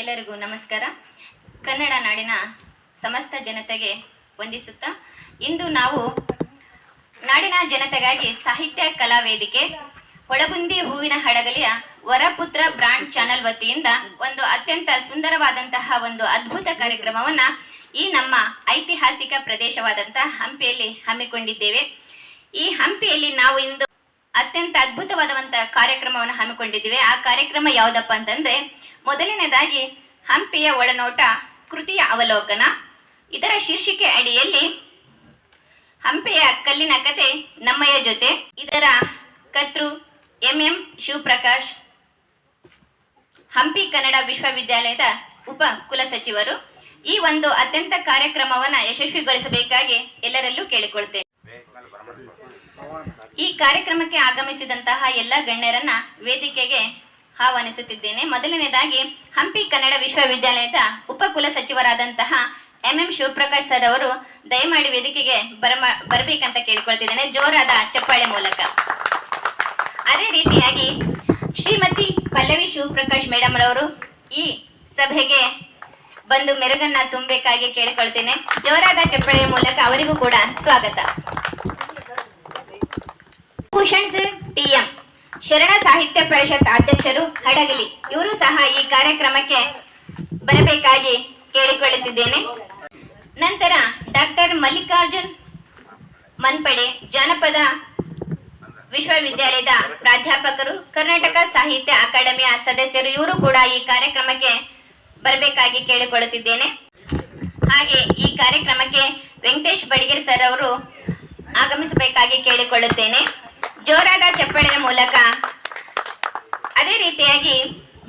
ಎಲ್ಲರಿಗೂ ನಮಸ್ಕಾರ. ಕನ್ನಡ ನಾಡಿನ ಸಮಸ್ತ ಜನತೆಗೆ ವಂದಿಸುತ್ತಾ ಇಂದು ನಾವು ನಾಡಿನ ಜನತೆಗಾಗಿ ಸಾಹಿತ್ಯ ಕಲಾ ವೇದಿಕೆ ಒಳಗುಂದಿ ಹೂವಿನ ಹಡಗಲಿಯ ವರಪುತ್ರ ಬ್ರಾಂಡ್ ಚಾನೆಲ್ ವತಿಯಿಂದ ಒಂದು ಅತ್ಯಂತ ಸುಂದರವಾದಂತಹ ಒಂದು ಅದ್ಭುತ ಕಾರ್ಯಕ್ರಮವನ್ನ ಈ ನಮ್ಮ ಐತಿಹಾಸಿಕ ಪ್ರದೇಶವಾದಂತಹ ಹಂಪಿಯಲ್ಲಿ ಹಮ್ಮಿಕೊಂಡಿದ್ದೇವೆ. ಈ ಹಂಪಿಯಲ್ಲಿ ನಾವು ಇಂದು ಅತ್ಯಂತ ಅದ್ಭುತವಾದಂತಹ ಕಾರ್ಯಕ್ರಮವನ್ನು ಹಮ್ಮಿಕೊಂಡಿದ್ದೇವೆ. ಆ ಕಾರ್ಯಕ್ರಮ ಯಾವುದಪ್ಪ ಅಂತಂದ್ರೆ, ಮೊದಲನೇದಾಗಿ ಹಂಪಿಯ ಒಳನೋಟ ಕೃತಿಯ ಅವಲೋಕನ. ಇದರ ಶೀರ್ಷಿಕೆ ಅಡಿಯಲ್ಲಿ ಹಂಪಿಯ ಕಲ್ಲಿನ ಕತೆ ನಮ್ಮಯ್ಯ ಜೊತೆ. ಇದರ ಕರ್ತೃ ಎಂ ಶಿವಪ್ರಕಾಶ್, ಹಂಪಿ ಕನ್ನಡ ವಿಶ್ವವಿದ್ಯಾಲಯದ ಉಪ ಕುಲಸಚಿವರು. ಈ ಒಂದು ಅತ್ಯಂತ ಕಾರ್ಯಕ್ರಮವನ್ನ ಯಶಸ್ವಿಗೊಳಿಸಬೇಕಾಗಿ ಎಲ್ಲರಲ್ಲೂ ಕೇಳಿಕೊಳ್ತೇನೆ. ಈ ಕಾರ್ಯಕ್ರಮಕ್ಕೆ ಆಗಮಿಸಿದಂತಹ ಎಲ್ಲ ಗಣ್ಯರನ್ನ ವೇದಿಕೆಗೆ ಆಹ್ವಾನಿಸುತ್ತಿದ್ದೇನೆ. ಮೊದಲನೇದಾಗಿ ಹಂಪಿ ಕನ್ನಡ ವಿಶ್ವವಿದ್ಯಾಲಯದ ಉಪ ಕುಲಸಚಿವರಾದಂತಹ ಎಂ ಶಿವಪ್ರಕಾಶ್ ಸರ್ ಅವರು ದಯಮಾಡಿ ವೇದಿಕೆಗೆ ಬರಬೇಕಂತ ಕೇಳಿಕೊಳ್ತಿದ್ದೇನೆ, ಜೋರಾದ ಚಪ್ಪಾಳೆ ಮೂಲಕ. ಅದೇ ರೀತಿಯಾಗಿ ಶ್ರೀಮತಿ ಪಲ್ಲವಿ ಶಿವಪ್ರಕಾಶ್ ಮೇಡಮ್ ರವರು ಈ ಸಭೆಗೆ ಬಂದು ಮೆರುಗನ್ನ ತುಂಬಬೇಕಾಗಿ ಕೇಳಿಕೊಳ್ತೇನೆ, ಜೋರಾದ ಚಪ್ಪಾಳೆಯ ಮೂಲಕ ಅವರಿಗೂ ಕೂಡ ಸ್ವಾಗತ. ಭೂಷಣ್ ಸರ್ ಟಿಎಂ, ಶರಣ ಸಾಹಿತ್ಯ ಪರಿಷತ್ ಅಧ್ಯಕ್ಷರು ಹಡಗಲಿ, ಇವರು ಸಹ ಈ ಕಾರ್ಯಕ್ರಮಕ್ಕೆ ಬರಬೇಕಾಗಿ ಕೇಳಿಕೊಳ್ಳುತ್ತಿದ್ದೇನೆ. ನಂತರ ಡಾಕ್ಟರ್ ಮಲ್ಲಿಕಾರ್ಜುನ್ ಮನ್ಪಡೆ, ಜಾನಪದ ವಿಶ್ವವಿದ್ಯಾಲಯದ ಪ್ರಾಧ್ಯಾಪಕರು, ಕರ್ನಾಟಕ ಸಾಹಿತ್ಯ ಅಕಾಡೆಮಿಯ ಸದಸ್ಯರು, ಇವರು ಕೂಡ ಈ ಕಾರ್ಯಕ್ರಮಕ್ಕೆ ಬರಬೇಕಾಗಿ ಕೇಳಿಕೊಳ್ಳುತ್ತಿದ್ದೇನೆ. ಹಾಗೆ ಈ ಕಾರ್ಯಕ್ರಮಕ್ಕೆ ವೆಂಕಟೇಶ್ ಬಡಿಗೇರ್ ಸರ್ ಅವರು ಆಗಮಿಸಬೇಕಾಗಿ ಕೇಳಿಕೊಳ್ಳುತ್ತೇನೆ, ಜೋರಾದ ಚಪ್ಪಾಳೆಯ ಮೂಲಕ. ಅದೇ ರೀತಿಯಾಗಿ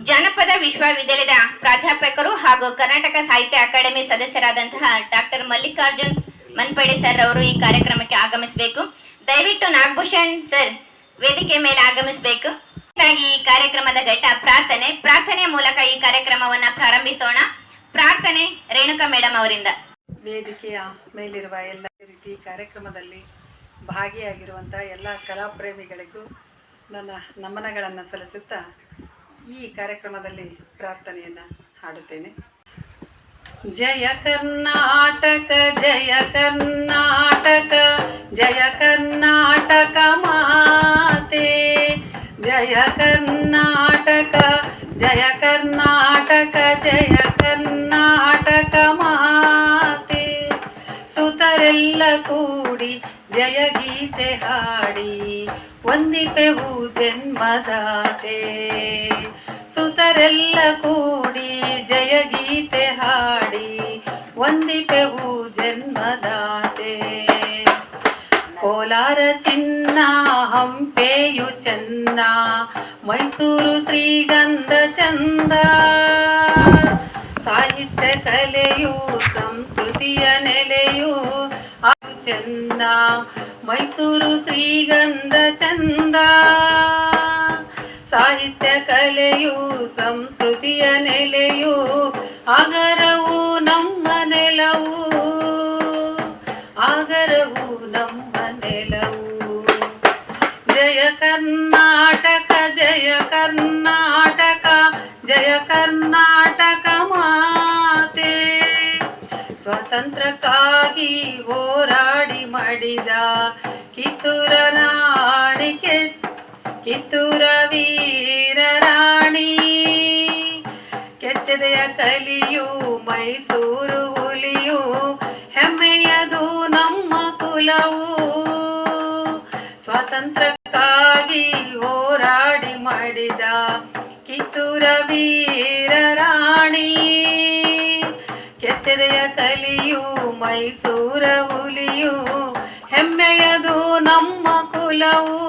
ಜಾನಪದ ವಿಶ್ವವಿದ್ಯಾಲಯದ ಪ್ರಾಧ್ಯಾಪಕರು ಹಾಗೂ ಕರ್ನಾಟಕ ಸಾಹಿತ್ಯ ಅಕಾಡೆಮಿ ಸದಸ್ಯರಾದಂತಹ ಡಾಕ್ಟರ್ ಮಲ್ಲಿಕಾರ್ಜುನ್ ಮನ್ಪಡೆ ಸರ್ ಅವರು ಈ ಕಾರ್ಯಕ್ರಮಕ್ಕೆ ಆಗಮಿಸಬೇಕು. ದಯವಿಟ್ಟು ನಾಗಭೂಷಣ್ ಸರ್ ವೇದಿಕೆ ಮೇಲೆ ಆಗಮಿಸಬೇಕು. ಈ ಕಾರ್ಯಕ್ರಮದ ಘಟ್ಟ ಪ್ರಾರ್ಥನೆಯ ಮೂಲಕ ಈ ಕಾರ್ಯಕ್ರಮವನ್ನ ಪ್ರಾರಂಭಿಸೋಣ. ಪ್ರಾರ್ಥನೆ ರೇಣುಕಾ ಮೇಡಮ್ ಅವರಿಂದ. ವೇದಿಕೆಯ ಮೇಲಿರುವ ಎಲ್ಲ ರೀತಿ ಕಾರ್ಯಕ್ರಮದಲ್ಲಿ ಭಾಗಿಯಾಗಿರುವಂಥ ಎಲ್ಲ ಕಲಾಪ್ರೇಮಿಗಳಿಗೂ ನನ್ನ ನಮನಗಳನ್ನು ಸಲ್ಲಿಸುತ್ತಾ ಈ ಕಾರ್ಯಕ್ರಮದಲ್ಲಿ ಪ್ರಾರ್ಥನೆಯನ್ನು ಹಾಡುತ್ತೇನೆ. ಜಯ ಕರ್ನಾಟಕ ಜಯ ಕರ್ನಾಟಕ ಜಯ ಕರ್ನಾಟಕ ಮಾತೆ, ಜಯ ಕರ್ನಾಟಕ ಜಯ ಕರ್ನಾಟಕ ಜಯ ಕರ್ನಾಟಕ ಮಾತೆ. ಸುತರೆಲ್ಲ ಕೂಡಿ ಜಯ ಗೀತೆ ಹಾಡಿ ವಂದಿಪೆವು ಜನ್ಮದಾತೆ. ಸುತರೆಲ್ಲ ಕೂಡಿ ಜಯ ಗೀತೆ ಹಾಡಿ ವಂದಿಪೆವು ಜನ್ಮದಾತೆ. ಕೋಲಾರ ಚಿನ್ನ ಹಂಪೆಯು ಚೆನ್ನ, ಮೈಸೂರು ಶ್ರೀಗಂಧ ಚಂದ. ಸಾಹಿತ್ಯ ಕಲೆಯು ಸಂಸ್ಕೃತಿಯ ನೆಲೆಯು ಚೆನ್ನ, ಮೈಸೂರು ಶ್ರೀಗಂಧ ಚಂದ. ಸಾಹಿತ್ಯ ಕಲೆಯು ಸಂಸ್ಕೃತಿಯ ನೆಲೆಯು, ಆಗರವು ನಮ್ಮ ನೆಲವು, ಆಗರವು ನಮ್ಮ ನೆಲವು. ಜಯ ಕರ್ನಾಟಕ ಜಯ ಕರ್ನಾಟಕ ಜಯ ಕರ್ನಾಟಕ ಮಾತೆ. ಸ್ವಾತಂತ್ರ್ಯಕ್ಕಾಗಿ ಹೋರಾಡಿ ಮಡಿದ ಕಿತ್ತೂರ ರಾಣಿ, ಕಿತ್ತೂರ ವೀರ ರಾಣಿ. ಕೆಚ್ಚದೆಯ ಕಲಿಯು ಮೈಸೂರು ಹುಲಿಯು, ಹೆಮ್ಮೆಯದು ನಮ್ಮ ಕುಲವು. ಸ್ವಾತಂತ್ರ್ಯಕ್ಕಾಗಿ ಹೋರಾಡಿ ಮಾಡಿದ ಕಿತ್ತೂರ ವೀರ ರಾಣಿ. ಕೆಚ್ಚದೆಯ ಕಲಿಯು ಮೈಸೂರ ಹುಲಿಯು, ಹೆಮ್ಮೆಯದು ನಮ್ಮ ಕುಲವು,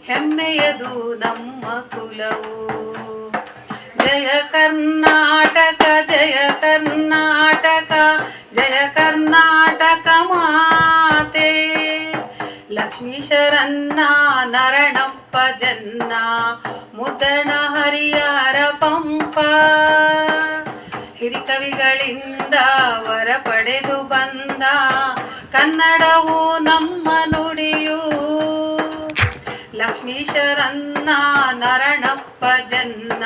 ಹೆಮ್ಮೆಯದು ನಮ್ಮ ಕುಲವು. ಜಯ ಕರ್ನಾಟಕ ಜಯ ಕರ್ನಾಟಕ ಜಯ ಕರ್ನಾಟಕ ಮಾತೆ. ಲಕ್ಷ್ಮೀಶರನ್ನ ನರಣಪ್ಪ ಜನ್ನ, ಮುದ್ದಣ ಹರಿಹರ ಪಂಪ. ಹಿರಿಕವಿಗಳಿಂದ ವರ ಪಡೆದು ಬಂದ ಕನ್ನಡವು ನಮ್ಮ ನುಡಿಯು. ಲಕ್ಷ್ಮೀಶರನ್ನ ನರಣಪ್ಪ ಜನ್ನ,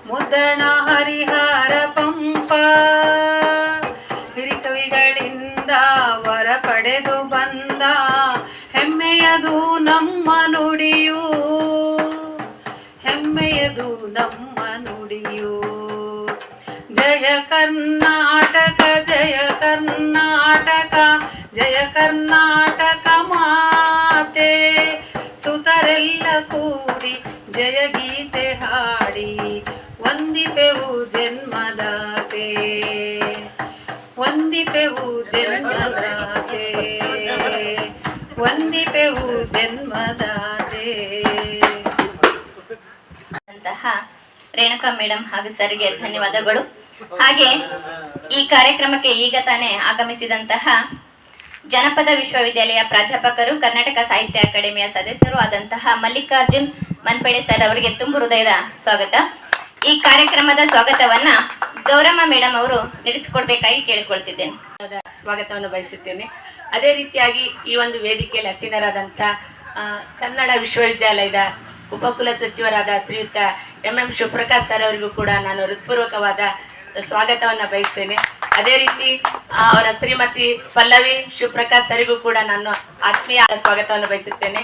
ಮುದ್ದಣ ಹರಿಹರ ಪಂಪ ಹಿರಿಕವಿಗಳಿಂದ ವರ ಪಡೆದು ಬಂದ ಹೆಮ್ಮೆಯದು ನಮ್ಮ ನುಡಿಯು, ಹೆಮ್ಮೆಯದು ನಮ್ಮ ನುಡಿಯು. ಜಯ ಕರ್ನಾಟಕ ಜಯ ಕರ್ನಾಟಕ ಜಯ ಕರ್ನಾಟಕ ಮಾತೆ, ಸುತರೆಲ್ಲ ಕೂಡಿ ಜಯ ಗೀತೆ ಹಾಡಿ ವಂದಿಪೆವು ಜನ್ಮದಾತೆ, ವಂದಿಪೆವು ಜನ್ಮದಾತೆ, ವಂದಿಪೆವು ಜನ್ಮದಾತೆ. ಅಂತಹ ರೇಣುಕಾ ಮೇಡಮ್ ಹಾಗೂ ಸರ್ಗೆ ಧನ್ಯವಾದಗಳು. ಹಾಗೆ ಈ ಕಾರ್ಯಕ್ರಮಕ್ಕೆ ಈಗ ತಾನೇ ಆಗಮಿಸಿದಂತಹ ಜನಪದ ವಿಶ್ವವಿದ್ಯಾಲಯ ಪ್ರಾಧ್ಯಾಪಕರು, ಕರ್ನಾಟಕ ಸಾಹಿತ್ಯ ಅಕಾಡೆಮಿಯ ಸದಸ್ಯರು ಆದಂತಹ ಮಲ್ಲಿಕಾರ್ಜುನ್ ಮನ್ಪೇಡೆ ಸರ್ ಅವರಿಗೆ ತುಂಬು ಹೃದಯದ ಸ್ವಾಗತ. ಈ ಕಾರ್ಯಕ್ರಮದ ಸ್ವಾಗತವನ್ನ ಗೌರಮ್ಮ ಮೇಡಮ್ ಅವರು ನಡೆಸಿಕೊಡ್ಬೇಕಾಗಿ ಕೇಳಿಕೊಳ್ತಿದ್ದೇನೆ. ಸ್ವಾಗತವನ್ನು ಬಯಸುತ್ತೇನೆ. ಅದೇ ರೀತಿಯಾಗಿ ಈ ಒಂದು ವೇದಿಕೆಯಲ್ಲಿ ಹಸೀನರಾದಂಥ ಕನ್ನಡ ವಿಶ್ವವಿದ್ಯಾಲಯದ ಉಪಕುಲ ಸಚಿವರಾದ ಶ್ರೀಯುತ ಎಂ ಶಿವಪ್ರಕಾಶ್ ಸರ್ ಅವರಿಗೂ ಕೂಡ ನಾನು ಹೃತ್ಪೂರ್ವಕವಾದ ಸ್ವಾಗತವನ್ನು ಬಯಸ್ತೇನೆ. ಅದೇ ರೀತಿ ಅವರ ಶ್ರೀಮತಿ ಪಲ್ಲವಿ ಶಿವಪ್ರಕಾಶ್ ಸರಿಗೂ ಕೂಡ ನಾನು ಆತ್ಮೀಯ ಸ್ವಾಗತವನ್ನು ಬಯಸುತ್ತೇನೆ.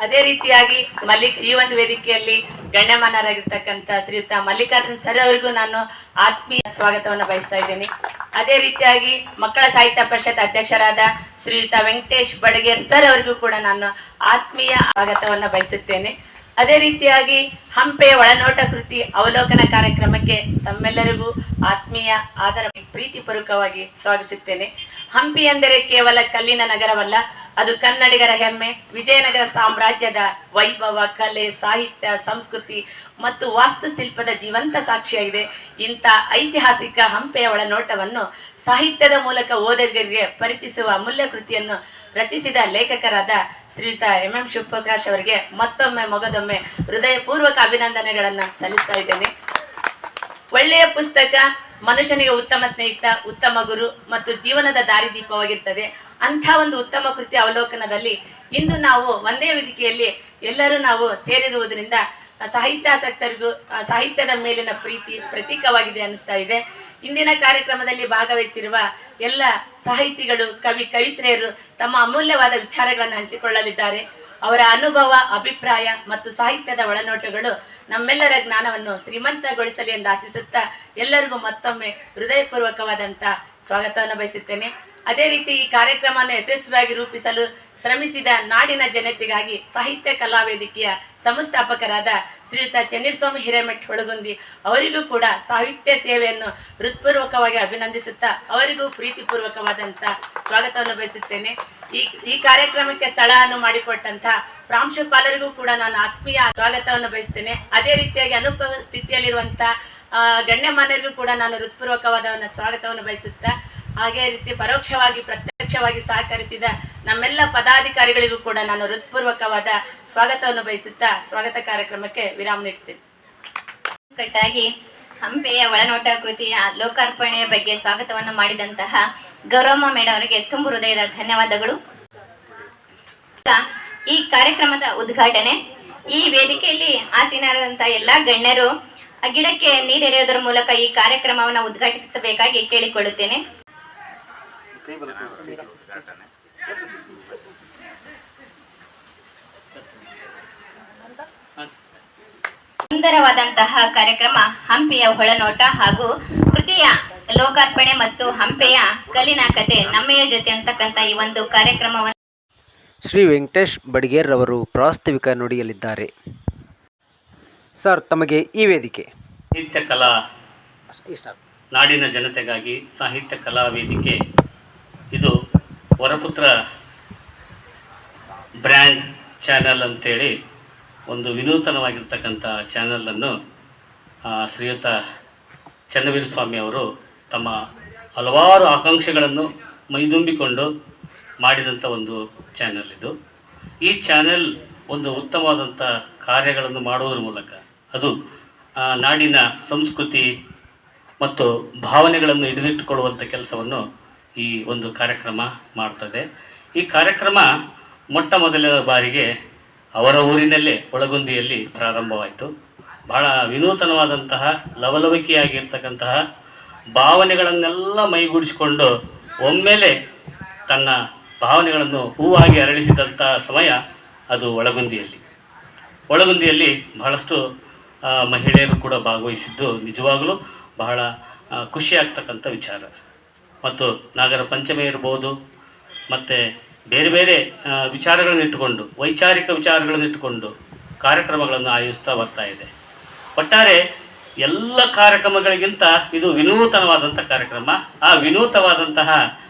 ಅದೇ ರೀತಿಯಾಗಿ ಈ ಒಂದು ವೇದಿಕೆಯಲ್ಲಿ ಗಣ್ಯಮಾನರಾಗಿರ್ತಕ್ಕಂಥ ಶ್ರೀಯುತ ಮಲ್ಲಿಕಾರ್ಜುನ್ ಸರ್ ಅವರಿಗೂ ನಾನು ಆತ್ಮೀಯ ಸ್ವಾಗತವನ್ನು ಬಯಸ್ತಾ ಇದ್ದೇನೆ. ಅದೇ ರೀತಿಯಾಗಿ ಮಕ್ಕಳ ಸಾಹಿತ್ಯ ಪರಿಷತ್ ಅಧ್ಯಕ್ಷರಾದ ಶ್ರೀಯುತ ವೆಂಕಟೇಶ್ ಬಡಗೇರ್ ಸರ್ ಅವರಿಗೂ ಕೂಡ ನಾನು ಆತ್ಮೀಯ ಸ್ವಾಗತವನ್ನು ಬಯಸುತ್ತೇನೆ. ಅದೇ ರೀತಿಯಾಗಿ ಹಂಪೆಯ ಒಳನೋಟ ಕೃತಿ ಅವಲೋಕನ ಕಾರ್ಯಕ್ರಮಕ್ಕೆ ತಮ್ಮೆಲ್ಲರಿಗೂ ಆತ್ಮೀಯ ಆದರ ಪ್ರೀತಿಪೂರ್ವಕವಾಗಿ ಸ್ವಾಗತಿಸುತ್ತೇನೆ. ಹಂಪಿ ಎಂದರೆ ಕೇವಲ ಕಲ್ಲಿನ ನಗರವಲ್ಲ, ಅದು ಕನ್ನಡಿಗರ ಹೆಮ್ಮೆ, ವಿಜಯನಗರ ಸಾಮ್ರಾಜ್ಯದ ವೈಭವ, ಕಲೆ, ಸಾಹಿತ್ಯ, ಸಂಸ್ಕೃತಿ ಮತ್ತು ವಾಸ್ತುಶಿಲ್ಪದ ಜೀವಂತ ಸಾಕ್ಷಿಯಾಗಿದೆ. ಇಂಥ ಐತಿಹಾಸಿಕ ಹಂಪೆಯ ಒಳನೋಟವನ್ನು ಸಾಹಿತ್ಯದ ಮೂಲಕ ಓದುಗರಿಗೆ ಪರಿಚಯಿಸುವ ಅಮೂಲ್ಯ ಕೃತಿಯನ್ನು ರಚಿಸಿದ ಲೇಖಕರಾದ ಶ್ರೀಯುತ ಎಂ ಶಿವಪ್ರಕಾಶ್ ಅವರಿಗೆ ಮತ್ತೊಮ್ಮೆ ಮೊಗದೊಮ್ಮೆ ಹೃದಯಪೂರ್ವಕ ಅಭಿನಂದನೆಗಳನ್ನು ಸಲ್ಲಿಸ್ತಾ ಇದ್ದೇನೆ. ಒಳ್ಳೆಯ ಪುಸ್ತಕ ಮನುಷ್ಯನಿಗೆ ಉತ್ತಮ ಸ್ನೇಹಿತ, ಉತ್ತಮ ಗುರು ಮತ್ತು ಜೀವನದ ದಾರಿದೀಪವಾಗಿರ್ತದೆ. ಅಂಥ ಒಂದು ಉತ್ತಮ ಕೃತಿ ಅವಲೋಕನದಲ್ಲಿ ಇಂದು ನಾವು ಒಂದೇ ವೇದಿಕೆಯಲ್ಲಿ ಎಲ್ಲರೂ ನಾವು ಸೇರಿರುವುದರಿಂದ ಸಾಹಿತ್ಯಾಸಕ್ತರಿಗೂ ಸಾಹಿತ್ಯದ ಮೇಲಿನ ಪ್ರೀತಿ ಪ್ರತೀಕವಾಗಿದೆ ಅನಿಸ್ತಾ ಇದೆ. ಇಂದಿನ ಕಾರ್ಯಕ್ರಮದಲ್ಲಿ ಭಾಗವಹಿಸಿರುವ ಎಲ್ಲ ಸಾಹಿತಿಗಳು, ಕವಿತ್ರಿಯರು ತಮ್ಮ ಅಮೂಲ್ಯವಾದ ವಿಚಾರಗಳನ್ನು ಹಂಚಿಕೊಳ್ಳಲಿದ್ದಾರೆ. ಅವರ ಅನುಭವ, ಅಭಿಪ್ರಾಯ ಮತ್ತು ಸಾಹಿತ್ಯದ ಒಳನೋಟಗಳು ನಮ್ಮೆಲ್ಲರ ಜ್ಞಾನವನ್ನು ಶ್ರೀಮಂತಗೊಳಿಸಲಿ ಎಂದು ಆಶಿಸುತ್ತಾ ಎಲ್ಲರಿಗೂ ಮತ್ತೊಮ್ಮೆ ಹೃದಯಪೂರ್ವಕವಾದಂಥ ಸ್ವಾಗತವನ್ನು ಬಯಸುತ್ತೇನೆ. ಅದೇ ರೀತಿ ಈ ಕಾರ್ಯಕ್ರಮವನ್ನು ಯಶಸ್ವಿಯಾಗಿ ರೂಪಿಸಲು ಶ್ರಮಿಸಿದ ನಾಡಿನ ಜನತೆಗಾಗಿ ಸಾಹಿತ್ಯ ಕಲಾ ವೇದಿಕೆಯ ಸಂಸ್ಥಾಪಕರಾದ ಶ್ರೀಯುತ ಚೆನ್ನೀರ್ಸ್ವಾಮಿ ಹಿರೇಮಠ್ ಹೊಳಗುಂದಿ ಅವರಿಗೂ ಕೂಡ ಸಾಹಿತ್ಯ ಸೇವೆಯನ್ನು ಹೃತ್ಪೂರ್ವಕವಾಗಿ ಅಭಿನಂದಿಸುತ್ತಾ ಅವರಿಗೂ ಪ್ರೀತಿಪೂರ್ವಕವಾದಂಥ ಸ್ವಾಗತವನ್ನು ಬಯಸುತ್ತೇನೆ. ಈ ಕಾರ್ಯಕ್ರಮಕ್ಕೆ ಸ್ಥಳವನ್ನು ಮಾಡಿಕೊಟ್ಟಂತ ಪ್ರಾಂಶುಪಾಲರಿಗೂ ಕೂಡ ನಾನು ಆತ್ಮೀಯ ಸ್ವಾಗತವನ್ನು ಬಯಸ್ತೇನೆ. ಅದೇ ರೀತಿಯಾಗಿ ಅನುಪಸ್ಥಿತಿಯಲ್ಲಿರುವಂತಹ ಗಣ್ಯಮಾನ್ಯರಿಗೂ ಕೂಡ ನಾನು ಹೃತ್ಪೂರ್ವಕವಾದ ಸ್ವಾಗತವನ್ನು ಬಯಸುತ್ತಾ ಹಾಗೆ ರೀತಿ ಪರೋಕ್ಷವಾಗಿ ಪ್ರತ್ಯಕ್ಷವಾಗಿ ಸಹಕರಿಸಿದ ನಮ್ಮೆಲ್ಲ ಪದಾಧಿಕಾರಿಗಳಿಗೂ ಕೂಡ ನಾನು ಹೃತ್ಪೂರ್ವಕವಾದ ಸ್ವಾಗತವನ್ನು ಬಯಸುತ್ತಾ ಸ್ವಾಗತ ಕಾರ್ಯಕ್ರಮಕ್ಕೆ ವಿರಾಮ ನೀಡ್ತೇನೆ. ಕಟ್ಟಾಗಿ ಹಂಪೆಯ ಒಳನೋಟ ಕೃತಿಯ ಲೋಕಾರ್ಪಣೆಯ ಬಗ್ಗೆ ಸ್ವಾಗತವನ್ನು ಮಾಡಿದಂತಹ ಗೌರಮ್ಮ ಮೇಡಮ್ ಅವರಿಗೆ ತುಂಬು ಹೃದಯದ ಧನ್ಯವಾದಗಳು. ಈ ಕಾರ್ಯಕ್ರಮದ ಉದ್ಘಾಟನೆ ಈ ವೇದಿಕೆಯಲ್ಲಿ ಆಸೀನರಾದಂತಹ ಎಲ್ಲಾ ಗಣ್ಯರು ಗಿಡಕ್ಕೆ ನೀರೆರೆಯುವುದರ ಮೂಲಕ ಈ ಕಾರ್ಯಕ್ರಮವನ್ನು ಉದ್ಘಾಟಿಸಬೇಕಾಗಿ ಕೇಳಿಕೊಳ್ಳುತ್ತೇನೆ. ಸುಂದರವಾದಂತಹ ಕಾರ್ಯಕ್ರಮ ಹಂಪೆಯ ಒಳನೋಟ ಹಾಗೂ ಕೃತಿಯ ಲೋಕಾರ್ಪಣೆ ಮತ್ತು ಹಂಪೆಯ ಕಲ್ಲಿನ ಕತೆ ನಮ್ಮೆಯ ಜೊತೆ ಅಂತಕ್ಕಂಥ ಈ ಒಂದು ಕಾರ್ಯಕ್ರಮವನ್ನು ಶ್ರೀ ವೆಂಕಟೇಶ್ ಬಡಿಗೇರ್ ರವರು ಪ್ರಾಸ್ತಾವಿಕ ನುಡಿಯಲಿದ್ದಾರೆ. ಸರ್, ತಮಗೆ ಈ ವೇದಿಕೆ. ಸಾಹಿತ್ಯ ಕಲಾ ನಾಡಿನ ಜನತೆಗಾಗಿ ಸಾಹಿತ್ಯ ಕಲಾ ವೇದಿಕೆ ಇದು ವರಪುತ್ರ ಬ್ರ್ಯಾಂಡ್ ಚಾನಲ್ ಅಂತೇಳಿ ಒಂದು ವಿನೂತನವಾಗಿರ್ತಕ್ಕಂಥ ಚಾನಲನ್ನು ಶ್ರೀಯುತ ಚನ್ನವೀರ ಸ್ವಾಮಿ ಅವರು ತಮ್ಮ ಹಲವಾರು ಆಕಾಂಕ್ಷೆಗಳನ್ನು ಮೈದುಂಬಿಕೊಂಡು ಮಾಡಿದಂಥ ಒಂದು ಚಾನಲ್ ಇದು. ಈ ಚಾನೆಲ್ ಒಂದು ಉತ್ತಮವಾದಂಥ ಕಾರ್ಯಗಳನ್ನು ಮಾಡುವುದರ ಮೂಲಕ ಅದು ನಾಡಿನ ಸಂಸ್ಕೃತಿ ಮತ್ತು ಭಾವನೆಗಳನ್ನು ಹಿಡಿದಿಟ್ಟುಕೊಳ್ಳುವಂಥ ಕೆಲಸವನ್ನು ಈ ಒಂದು ಕಾರ್ಯಕ್ರಮ ಮಾಡ್ತದೆ. ಈ ಕಾರ್ಯಕ್ರಮ ಮೊಟ್ಟ ಮೊದಲ ಬಾರಿಗೆ ಅವರ ಊರಿನಲ್ಲೇ ಒಳಗುಂದಿಯಲ್ಲಿ ಪ್ರಾರಂಭವಾಯಿತು. ಬಹಳ ವಿನೂತನವಾದಂತಹ ಲವಲವಿಕೆಯಾಗಿರ್ತಕ್ಕಂತಹ ಭಾವನೆಗಳನ್ನೆಲ್ಲ ಮೈಗೂಡಿಸಿಕೊಂಡು ಒಮ್ಮೆಲೆ ತನ್ನ ಭಾವನೆಗಳನ್ನು ಹೂವಾಗಿ ಅರಳಿಸಿದಂಥ ಸಮಯ ಅದು ಒಳಗುಂದಿಯಲ್ಲಿ ಬಹಳಷ್ಟು ಮಹಿಳೆಯರು ಕೂಡ ಭಾಗವಹಿಸಿದ್ದು ನಿಜವಾಗಲೂ ಬಹಳ ಖುಷಿಯಾಗ್ತಕ್ಕಂಥ ವಿಚಾರ. ಮತ್ತು ನಾಗರ ಪಂಚಮಿ ಇರ್ಬೋದು, ಮತ್ತು ಬೇರೆ ಬೇರೆ ವಿಚಾರಗಳನ್ನಿಟ್ಟುಕೊಂಡು, ವೈಚಾರಿಕ ವಿಚಾರಗಳನ್ನಿಟ್ಟುಕೊಂಡು ಕಾರ್ಯಕ್ರಮಗಳನ್ನು ಆಯೋಜಿಸ್ತಾ ಬರ್ತಾ ಇದೆ. ಒಟ್ಟಾರೆ ಎಲ್ಲ ಕಾರ್ಯಕ್ರಮಗಳಿಗಿಂತ ಇದು ವಿನೂತನವಾದಂಥ ಕಾರ್ಯಕ್ರಮ. ಆ ವಿನೂತವಾದಂತಹ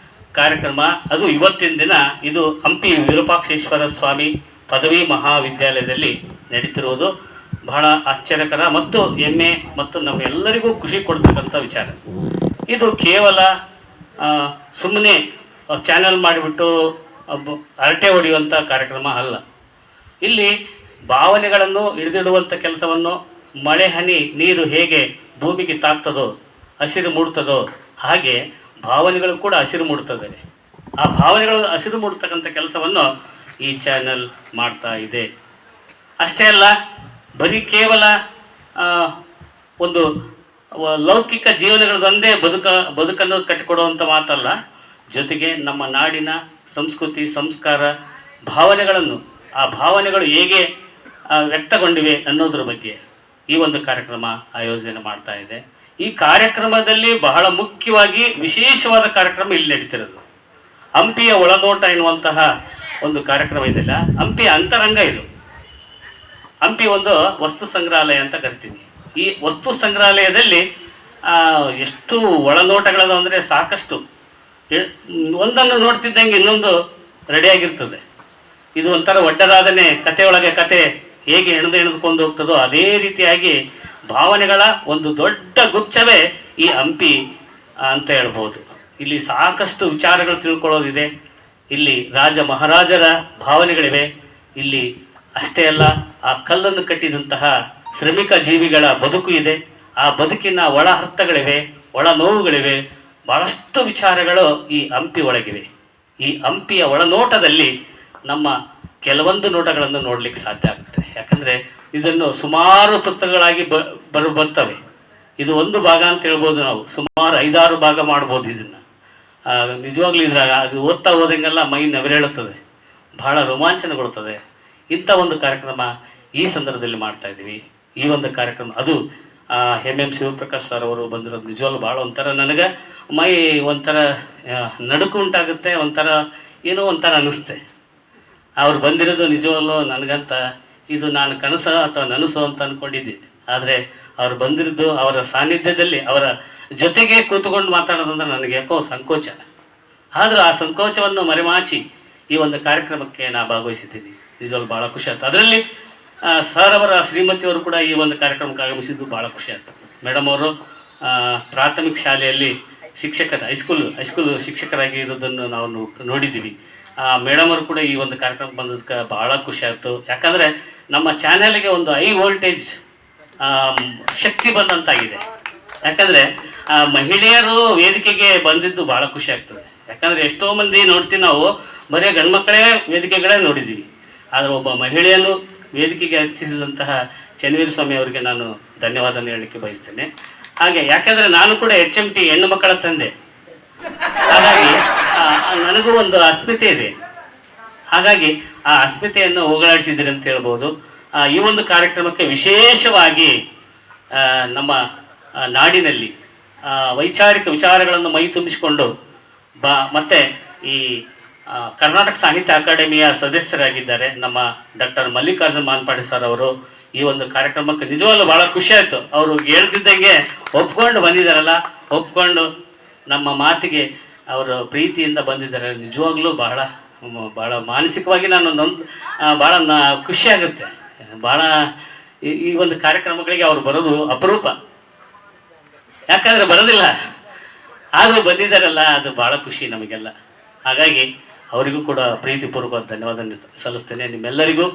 ಕಾರ್ಯಕ್ರಮ ಅದು ಇವತ್ತಿನ ದಿನ ಇದು ಹಂಪಿ ವಿರೂಪಾಕ್ಷೇಶ್ವರ ಸ್ವಾಮಿ ಪದವಿ ಮಹಾವಿದ್ಯಾಲಯದಲ್ಲಿ ನಡೀತಿರುವುದು ಬಹಳ ಆಶ್ಚರ್ಯಕರ ಮತ್ತು ಹೆಮ್ಮೆ ಮತ್ತು ನಮ್ಮೆಲ್ಲರಿಗೂ ಖುಷಿ ಕೊಡ್ತಕ್ಕಂಥ ವಿಚಾರ. ಇದು ಕೇವಲ ಸುಮ್ಮನೆ ಚಾನೆಲ್ ಮಾಡಿಬಿಟ್ಟು ಹರಟೆ ಹೊಡೆಯುವಂಥ ಕಾರ್ಯಕ್ರಮ ಅಲ್ಲ. ಇಲ್ಲಿ ಭಾವನೆಗಳನ್ನು ಹಿಡಿದಿಡುವಂಥ ಕೆಲಸವನ್ನು, ಮಳೆ ಹನಿ ನೀರು ಹೇಗೆ ಭೂಮಿಗೆ ತಾಕ್ತದೋ, ಹಸಿರು ಮೂಡ್ತದೋ, ಹಾಗೆ ಭಾವನೆಗಳು ಕೂಡ ಹಸಿರು ಮೂಡ್ತದೆ. ಆ ಭಾವನೆಗಳು ಹಸಿರು ಮೂಡ್ತಕ್ಕಂಥ ಕೆಲಸವನ್ನು ಈ ಚಾನೆಲ್ ಮಾಡ್ತಾ ಇದೆ. ಅಷ್ಟೇ ಅಲ್ಲ, ಬರೀ ಕೇವಲ ಒಂದು ಲೌಕಿಕ ಜೀವನಗಳದೊಂದೇ ಬದುಕನ್ನು ಕಟ್ಟಿಕೊಡುವಂಥ ಮಾತಲ್ಲ, ಜೊತೆಗೆ ನಮ್ಮ ನಾಡಿನ ಸಂಸ್ಕೃತಿ, ಸಂಸ್ಕಾರ, ಭಾವನೆಗಳನ್ನು, ಆ ಭಾವನೆಗಳು ಹೇಗೆ ವ್ಯಕ್ತಗೊಂಡಿವೆ ಅನ್ನೋದ್ರ ಬಗ್ಗೆ ಈ ಒಂದು ಕಾರ್ಯಕ್ರಮ ಆಯೋಜನೆ ಮಾಡ್ತಾ ಇದೆ. ಈ ಕಾರ್ಯಕ್ರಮದಲ್ಲಿ ಬಹಳ ಮುಖ್ಯವಾಗಿ ವಿಶೇಷವಾದ ಕಾರ್ಯಕ್ರಮ ಇಲ್ಲಿ ನಡೀತಿರೋದು ಹಂಪಿಯ ಒಳನೋಟ ಎನ್ನುವಂತಹ ಒಂದು ಕಾರ್ಯಕ್ರಮ ಇದೆಯಲ್ಲ, ಹಂಪಿಯ ಅಂತರಂಗ ಇದು. ಹಂಪಿ ಒಂದು ವಸ್ತು ಸಂಗ್ರಹಾಲಯ ಅಂತ ಕರಿತೀವಿ. ಈ ವಸ್ತು ಸಂಗ್ರಹಾಲಯದಲ್ಲಿ ಎಷ್ಟು ಒಳನೋಟಗಳದ ಅಂದರೆ ಸಾಕಷ್ಟು. ಒಂದನ್ನು ನೋಡ್ತಿದ್ದಂಗೆ ಇನ್ನೊಂದು ರೆಡಿಯಾಗಿರ್ತದೆ. ಇದು ಒಂಥರ ಒಡ್ಡರಾದನೆ ಕಥೆಯೊಳಗೆ ಕತೆ ಹೇಗೆ ಎಣೆದುಕೊಂಡು ಹೋಗ್ತದೋ ಅದೇ ರೀತಿಯಾಗಿ ಭಾವನೆಗಳ ಒಂದು ದೊಡ್ಡ ಗುಚ್ಛವೇ ಈ ಹಂಪಿ ಅಂತ ಹೇಳ್ಬೋದು. ಇಲ್ಲಿ ಸಾಕಷ್ಟು ವಿಚಾರಗಳು ತಿಳ್ಕೊಳ್ಳೋದಿದೆ. ಇಲ್ಲಿ ರಾಜ ಮಹಾರಾಜರ ಭಾವನೆಗಳಿವೆ. ಇಲ್ಲಿ ಅಷ್ಟೇ ಅಲ್ಲ, ಆ ಕಲ್ಲನ್ನು ಕಟ್ಟಿದಂತಹ ಶ್ರಮಿಕ ಜೀವಿಗಳ ಬದುಕು ಇದೆ. ಆ ಬದುಕಿನ ಒಳ ಅರ್ಥಗಳಿವೆ, ಒಳ ನೋವುಗಳಿವೆ, ಬಹಳಷ್ಟು ವಿಚಾರಗಳು ಈ ಹಂಪಿ ಒಳಗಿವೆ. ಈ ಹಂಪಿಯ ಒಳನೋಟದಲ್ಲಿ ನಮ್ಮ ಕೆಲವೊಂದು ನೋಟಗಳನ್ನು ನೋಡ್ಲಿಕ್ಕೆ ಸಾಧ್ಯ ಆಗುತ್ತೆ. ಯಾಕಂದರೆ ಇದನ್ನು ಸುಮಾರು ಪುಸ್ತಕಗಳಾಗಿ ಬರ್ತವೆ. ಇದು ಒಂದು ಭಾಗ ಅಂತ ಹೇಳ್ಬೋದು. ನಾವು ಸುಮಾರು 5-6 ಭಾಗ ಮಾಡ್ಬೋದು ಇದನ್ನು. ನಿಜವಾಗ್ಲೂ ಇದ್ರಾಗ ಅದು ಓದ್ತಾ ಹೋದಂಗೆಲ್ಲ ಮೈ ನೆವರೇಳುತ್ತದೆ, ಬಹಳ ರೋಮಾಂಚನಗೊಳ್ಳುತ್ತದೆ. ಇಂಥ ಒಂದು ಕಾರ್ಯಕ್ರಮ ಈ ಸಂದರ್ಭದಲ್ಲಿ ಮಾಡ್ತಾ ಇದ್ದೀವಿ. ಈ ಒಂದು ಕಾರ್ಯಕ್ರಮ ಅದು MM ಶಿವಪ್ರಕಾಶ್ ಸರ್ ಅವರು ಬಂದಿರೋದು ನಿಜವಾಗ್ಲೂ ಭಾಳ ಒಂಥರ ನನಗೆ ಮೈ ಒಂಥರ ನಡುಕು ಉಂಟಾಗುತ್ತೆ, ಒಂಥರ ಏನೋ ಒಂಥರ ಅನ್ನಿಸುತ್ತೆ. ಅವ್ರು ಬಂದಿರೋದು ನಿಜವಾಗ್ಲೂ ನನಗಂತ ಇದು ನಾನು ಕನಸ ಅಥವಾ ನನಸು ಅಂತ ಅಂದ್ಕೊಂಡಿದ್ದೆ. ಆದರೆ ಅವ್ರು ಬಂದಿರೋದು ಅವರ ಸಾನ್ನಿಧ್ಯದಲ್ಲಿ, ಅವರ ಜೊತೆಗೆ ಕೂತ್ಕೊಂಡು ಮಾತಾಡೋದಂದ್ರೆ ನನಗೆ ಯಾಕೋ ಸಂಕೋಚ. ಆದರೂ ಆ ಸಂಕೋಚವನ್ನು ಮರೆಮಾಚಿ ಈ ಒಂದು ಕಾರ್ಯಕ್ರಮಕ್ಕೆ ನಾನು ಭಾಗವಹಿಸಿದ್ದೀನಿ. ನಿಜವಾಗ್ಲೂ ಭಾಳ ಖುಷಿ ಆಯ್ತು. ಅದರಲ್ಲಿ ಸರ್ ಅವರ ಶ್ರೀಮತಿಯವರು ಕೂಡ ಈ ಒಂದು ಕಾರ್ಯಕ್ರಮಕ್ಕೆ ಆಗಮಿಸಿದ್ದು ಭಾಳ ಖುಷಿ ಆಯಿತು. ಮೇಡಮ್ ಅವರು ಪ್ರಾಥಮಿಕ ಶಾಲೆಯಲ್ಲಿ ಹೈಸ್ಕೂಲ್ ಶಿಕ್ಷಕರಾಗಿ ಇರೋದನ್ನು ನಾವು ನೋಡಿದ್ದೀವಿ. ಮೇಡಮ್ ಅವರು ಕೂಡ ಈ ಒಂದು ಕಾರ್ಯಕ್ರಮಕ್ಕೆ ಬಂದದಕ್ಕೆ ಭಾಳ ಖುಷಿ ಆಯಿತು. ಯಾಕಂದರೆ ನಮ್ಮ ಚಾನೆಲ್ಗೆ ಒಂದು ಹೈ ವೋಲ್ಟೇಜ್ ಶಕ್ತಿ ಬಂದಂತಾಗಿದೆ. ಯಾಕಂದರೆ ಮಹಿಳೆಯರು ವೇದಿಕೆಗೆ ಬಂದಿದ್ದು ಭಾಳ ಖುಷಿ ಆಗ್ತದೆ. ಯಾಕಂದರೆ ಎಷ್ಟೋ ಮಂದಿ ನೋಡ್ತೀವಿ ನಾವು, ಬರೀ ಗಂಡ್ಮಕ್ಕಳೇ ವೇದಿಕೆಗಳೇ ನೋಡಿದ್ದೀವಿ. ಆದರೆ ಒಬ್ಬ ಮಹಿಳೆಯನ್ನು ವೇದಿಕೆಗೆ ಹಚ್ಚಿಸಿದಂತಹ ಚನ್ನವೀರ ಸ್ವಾಮಿ ಅವರಿಗೆ ನಾನು ಧನ್ಯವಾದ ಹೇಳಲಿಕ್ಕೆ ಬಯಸ್ತೇನೆ. ಹಾಗೆ ಯಾಕೆಂದರೆ ನಾನು ಕೂಡ HMT ಹೆಣ್ಣು ಮಕ್ಕಳ ತಂದೆ, ಹಾಗಾಗಿ ನನಗೂ ಒಂದು ಅಸ್ಮಿತೆ ಇದೆ. ಹಾಗಾಗಿ ಆ ಅಸ್ಮಿತೆಯನ್ನು ಹೋಗಲಾಡಿಸಿದ್ದೀರಿ ಅಂತ ಹೇಳ್ಬೋದು. ಈ ಒಂದು ಕಾರ್ಯಕ್ರಮಕ್ಕೆ ವಿಶೇಷವಾಗಿ ನಮ್ಮ ನಾಡಿನಲ್ಲಿ ವೈಚಾರಿಕ ವಿಚಾರಗಳನ್ನು ಮೈ ತುಂಬಿಸಿಕೊಂಡು ಮತ್ತು ಈ ಕರ್ನಾಟಕ ಸಾಹಿತ್ಯ ಅಕಾಡೆಮಿಯ ಸದಸ್ಯರಾಗಿದ್ದಾರೆ ನಮ್ಮ ಡಾಕ್ಟರ್ ಮಲ್ಲಿಕಾರ್ಜುನ್ ಮಾನ್ಪಾಡಿ ಸರ್ ಅವರು. ಈ ಒಂದು ಕಾರ್ಯಕ್ರಮಕ್ಕೆ ನಿಜವಾಗ್ಲೂ ಭಾಳ ಖುಷಿ ಆಯಿತು. ಅವರು ಹೇಳ್ತಿದ್ದಂಗೆ ಒಪ್ಕೊಂಡು ಬಂದಿದ್ದಾರಲ್ಲ, ಒಪ್ಕೊಂಡು ನಮ್ಮ ಮಾತಿಗೆ ಅವರು ಪ್ರೀತಿಯಿಂದ ಬಂದಿದ್ದಾರೆ. ನಿಜವಾಗ್ಲೂ ಭಾಳ ಮಾನಸಿಕವಾಗಿ ನಾನು ಭಾಳ ಖುಷಿಯಾಗುತ್ತೆ. ಭಾಳ ಈ ಒಂದು ಕಾರ್ಯಕ್ರಮಗಳಿಗೆ ಅವರು ಬರೋದು ಅಪರೂಪ, ಯಾಕಂದರೆ ಬರೋದಿಲ್ಲ. ಆದರೂ ಬಂದಿದ್ದಾರಲ್ಲ, ಅದು ಭಾಳ ಖುಷಿ ನಮಗೆಲ್ಲ. ಹಾಗಾಗಿ ಅವರಿಗೂ ಕೂಡ ಪ್ರೀತಿಪೂರ್ವಕ ಧನ್ಯವಾದ ಸಲ್ಲಿಸ್ತೇನೆ. ನಿಮ್ಮೆಲ್ಲರಿಗೂ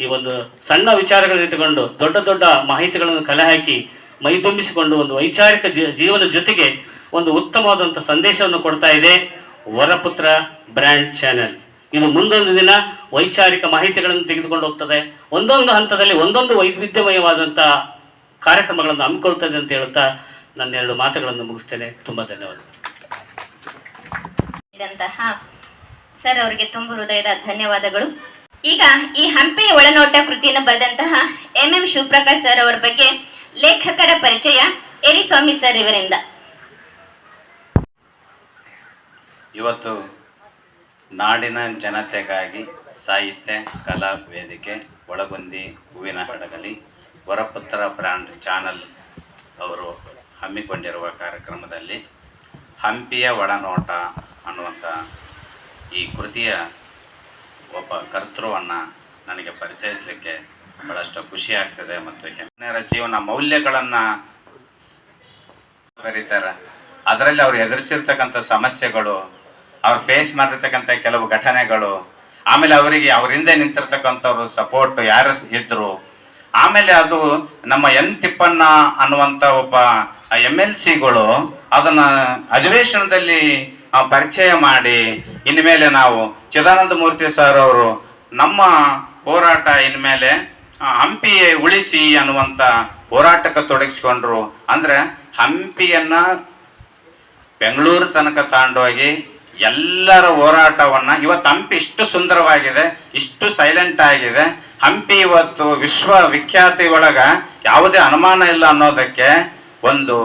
ಈ ಒಂದು ಸಣ್ಣ ವಿಚಾರಗಳನ್ನು ಇಟ್ಟುಕೊಂಡು ದೊಡ್ಡ ದೊಡ್ಡ ಮಾಹಿತಿಗಳನ್ನು ಕಲೆ ಹಾಕಿ ಮೈ ತುಂಬಿಸಿಕೊಂಡು ಒಂದು ವೈಚಾರಿಕ ಜೀವನದ ಜೊತೆಗೆ ಒಂದು ಉತ್ತಮವಾದಂಥ ಸಂದೇಶವನ್ನು ಕೊಡ್ತಾ ಇದೆ ವರಪುತ್ರ ಬ್ರ್ಯಾಂಡ್ ಚಾನೆಲ್. ಇದು ಮುಂದೊಂದು ದಿನ ವೈಚಾರಿಕ ಮಾಹಿತಿಗಳನ್ನು ತೆಗೆದುಕೊಂಡು ಹೋಗ್ತದೆ. ಒಂದೊಂದು ಹಂತದಲ್ಲಿ ಒಂದೊಂದು ವೈವಿಧ್ಯಮಯವಾದಂಥ ಕಾರ್ಯಕ್ರಮಗಳನ್ನು ಹಮ್ಮಿಕೊಳ್ತದೆ ಅಂತ ಹೇಳ್ತಾ ನನ್ನ 2 ಮಾತುಗಳನ್ನು ಮುಗಿಸ್ತೇನೆ. ತುಂಬ ಧನ್ಯವಾದ. ಸರ್ ಅವರಿಗೆ ತುಂಬ ಹೃದಯದ ಧನ್ಯವಾದಗಳು. ಈಗ ಈ ಹಂಪಿ ಒಳನೋಟ ಕೃತಿಯನ್ನು ಬರೆದಂತಹ MM ಶಿವಪ್ರಕಾಶ್ ಸರ್ ಅವರ ಬಗ್ಗೆ ಲೇಖಕರ ಪರಿಚಯ ಎರಿಸ್ವಾಮಿ ಸರ್ ಇವರಿಂದ. ಇವತ್ತು ನಾಡಿನ ಜನತೆಗಾಗಿ ಸಾಹಿತ್ಯ ಕಲಾ ವೇದಿಕೆ ಒಳಗೊಂದಿ ಹೂವಿನ ಹಡಗಲಿ ವರಪುತ್ರ ಬ್ರ್ಯಾಂಡ್ ಚಾನಲ್ ಅವರು ಹಮ್ಮಿಕೊಂಡಿರುವ ಕಾರ್ಯಕ್ರಮದಲ್ಲಿ ಹಂಪಿಯ ಒಳನೋಟ ಅನ್ನುವಂಥ ಈ ಕೃತಿಯ ಒಬ್ಬ ಕರ್ತೃವನ್ನು ನನಗೆ ಪರಿಚಯಿಸಲಿಕ್ಕೆ ಬಹಳಷ್ಟು ಖುಷಿ ಆಗ್ತದೆ. ಮತ್ತು ಹೆಣ್ಣರ ಜೀವನ ಮೌಲ್ಯಗಳನ್ನು ಬರೀತಾರೆ. ಅದರಲ್ಲಿ ಅವ್ರು ಎದುರಿಸಿರ್ತಕ್ಕಂಥ ಸಮಸ್ಯೆಗಳು, ಅವ್ರು ಫೇಸ್ ಮಾಡಿರ್ತಕ್ಕಂಥ ಕೆಲವು ಘಟನೆಗಳು, ಆಮೇಲೆ ಅವರಿಗೆ ಅವ್ರ ಹಿಂದೆ ನಿಂತಿರ್ತಕ್ಕಂಥವ್ರು ಸಪೋರ್ಟ್ ಯಾರು ಇದ್ರು, ಆಮೇಲೆ ಅದು ನಮ್ಮ ಎನ್ ತಿಪ್ಪಣ್ಣ ಅನ್ನುವಂಥ ಒಬ್ಬ MLCಗಳು ಅದನ್ನು ಅಧಿವೇಶನದಲ್ಲಿ ಪರಿಚಯ ಮಾಡಿ ಇನ್ಮೇಲೆ ನಾವು ಚಿದಾನಂದ ಮೂರ್ತಿ ಸರ್ ಅವರು ನಮ್ಮ ಹೋರಾಟ ಇನ್ಮೇಲೆ ಹಂಪಿ ಉಳಿಸಿ ಅನ್ನುವಂಥ ಹೋರಾಟಕ್ಕೆ ತೊಡಗಿಸ್ಕೊಂಡ್ರು. ಅಂದರೆ ಹಂಪಿಯನ್ನ ಬೆಂಗಳೂರು ತನಕ ತಗೊಂಡೋಗಿ ಎಲ್ಲರ ಹೋರಾಟವನ್ನ ಇವತ್ತು ಹಂಪಿ ಇಷ್ಟು ಸುಂದರವಾಗಿದೆ, ಇಷ್ಟು ಸೈಲೆಂಟ್ ಆಗಿದೆ. ಹಂಪಿ ಇವತ್ತು ವಿಶ್ವ ವಿಖ್ಯಾತಿ ಒಳಗ ಯಾವುದೇ ಅನುಮಾನ ಇಲ್ಲ ಅನ್ನೋದಕ್ಕೆ ಒಂದು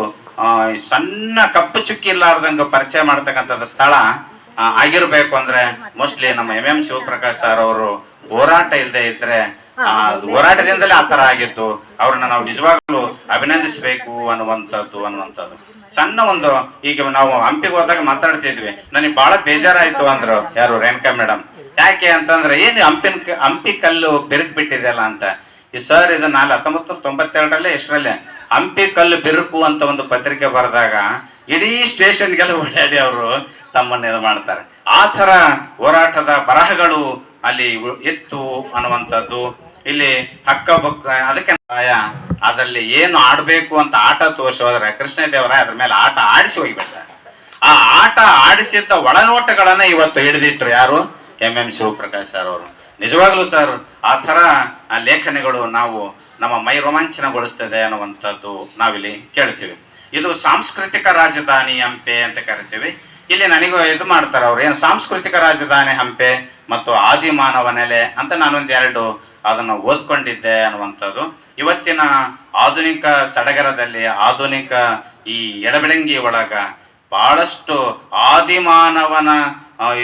ಸಣ್ಣ ಕಪ್ಪು ಚುಕ್ಕಿ ಇಲ್ಲಾರ್ದಂಗೆ ಪರಿಚಯ ಮಾಡ್ತಕ್ಕಂಥದ್ದು ಸ್ಥಳ ಆಗಿರ್ಬೇಕು. ಅಂದ್ರೆ ಮೋಸ್ಟ್ಲಿ ನಮ್ಮ MM ಶಿವಪ್ರಕಾಶ್ ಸರ್ ಅವರು ಹೋರಾಟ ಇಲ್ಲದೆ ಇದ್ರೆ ಹೋರಾಟದಿಂದಲೇ ಆ ಥರ ಆಗಿತ್ತು. ಅವ್ರನ್ನ ನಾವು ನಿಜವಾಗ್ಲೂ ಅಭಿನಂದಿಸಬೇಕು ಅನ್ನುವಂಥದ್ದು ಸಣ್ಣ ಒಂದು. ಈಗ ನಾವು ಹಂಪಿಗೆ ಹೋದಾಗ ಮಾತಾಡ್ತಿದ್ವಿ, ನನಗೆ ಬಹಳ ಬೇಜಾರಾಯ್ತು ಅಂದ್ರು ಯಾರು ರೇಣುಕಾ ಮೇಡಮ್. ಯಾಕೆ ಅಂತಂದ್ರೆ ಏನು ಹಂಪಿ ಕಲ್ಲು ಬಿರುಕು ಬಿಟ್ಟಿದೆಯಲ್ಲ ಅಂತ. ಈ ಸರ್ ಇದು 1992 ಎಷ್ಟರಲ್ಲೇ ಹಂಪಿ ಕಲ್ಲು ಬಿರುಕು ಅಂತ ಒಂದು ಪತ್ರಿಕೆ ಬರೆದಾಗ ಇಡೀ ಸ್ಟೇಷನ್ಗೆಲ್ಲ ಓಡಾಡಿ ಅವರು ತಮ್ಮನ್ನ ಇದು ಮಾಡ್ತಾರೆ. ಆ ಥರ ಹೋರಾಟದ ಬರಹಗಳು ಅಲ್ಲಿ ಇತ್ತು ಅನ್ನುವಂಥದ್ದು. ಇಲ್ಲಿ ಹಕ್ಕ ಬಕ್ಕ ಅದಕ್ಕೆ ಅದರಲ್ಲಿ ಏನು ಆಡ್ಬೇಕು ಅಂತ ಆಟ ತೋರಿಸೋದ್ರೆ ಕೃಷ್ಣದೇವರಾಯ ಅದ್ರ ಮೇಲೆ ಆಟ ಆಡಿಸಿ ಹೋಗಿಬಿಡ್ತಾರೆ. ಆ ಆಟ ಆಡಿಸಿದ್ದ ಒಳನೋಟಗಳನ್ನ ಇವತ್ತು ಹಿಡಿದಿಟ್ರು ಯಾರು? MM ಶಿವಪ್ರಕಾಶ್ ಸರ್ ಅವರು. ನಿಜವಾಗ್ಲೂ ಸರ್ ಆ ಥರ ಲೇಖನಗಳು ನಾವು ನಮ್ಮ ಮೈ ರೋಮಾಂಚನಗೊಳಿಸ್ತದೆ ಅನ್ನುವಂಥದ್ದು ನಾವಿಲ್ಲಿ ಕೇಳ್ತೀವಿ. ಇದು ಸಾಂಸ್ಕೃತಿಕ ರಾಜಧಾನಿ ಹಂಪೆ ಅಂತ ಕರಿತೀವಿ. ಇಲ್ಲಿ ನನಗೂ ಇದು ಮಾಡ್ತಾರೆ ಅವ್ರು, ಏನು ಸಾಂಸ್ಕೃತಿಕ ರಾಜಧಾನಿ ಹಂಪೆ ಮತ್ತು ಆದಿಮಾನವ ನೆಲೆ ಅಂತ ನಾನೊಂದು 2 ಅದನ್ನು ಓದ್ಕೊಂಡಿದ್ದೆ ಅನ್ನುವಂಥದ್ದು. ಇವತ್ತಿನ ಆಧುನಿಕ ಸಡಗರದಲ್ಲಿ ಆಧುನಿಕ ಈ ಎಡಬೆಳಂಗಿ ಒಳಗ ಬಹಳಷ್ಟು ಆದಿಮಾನವನ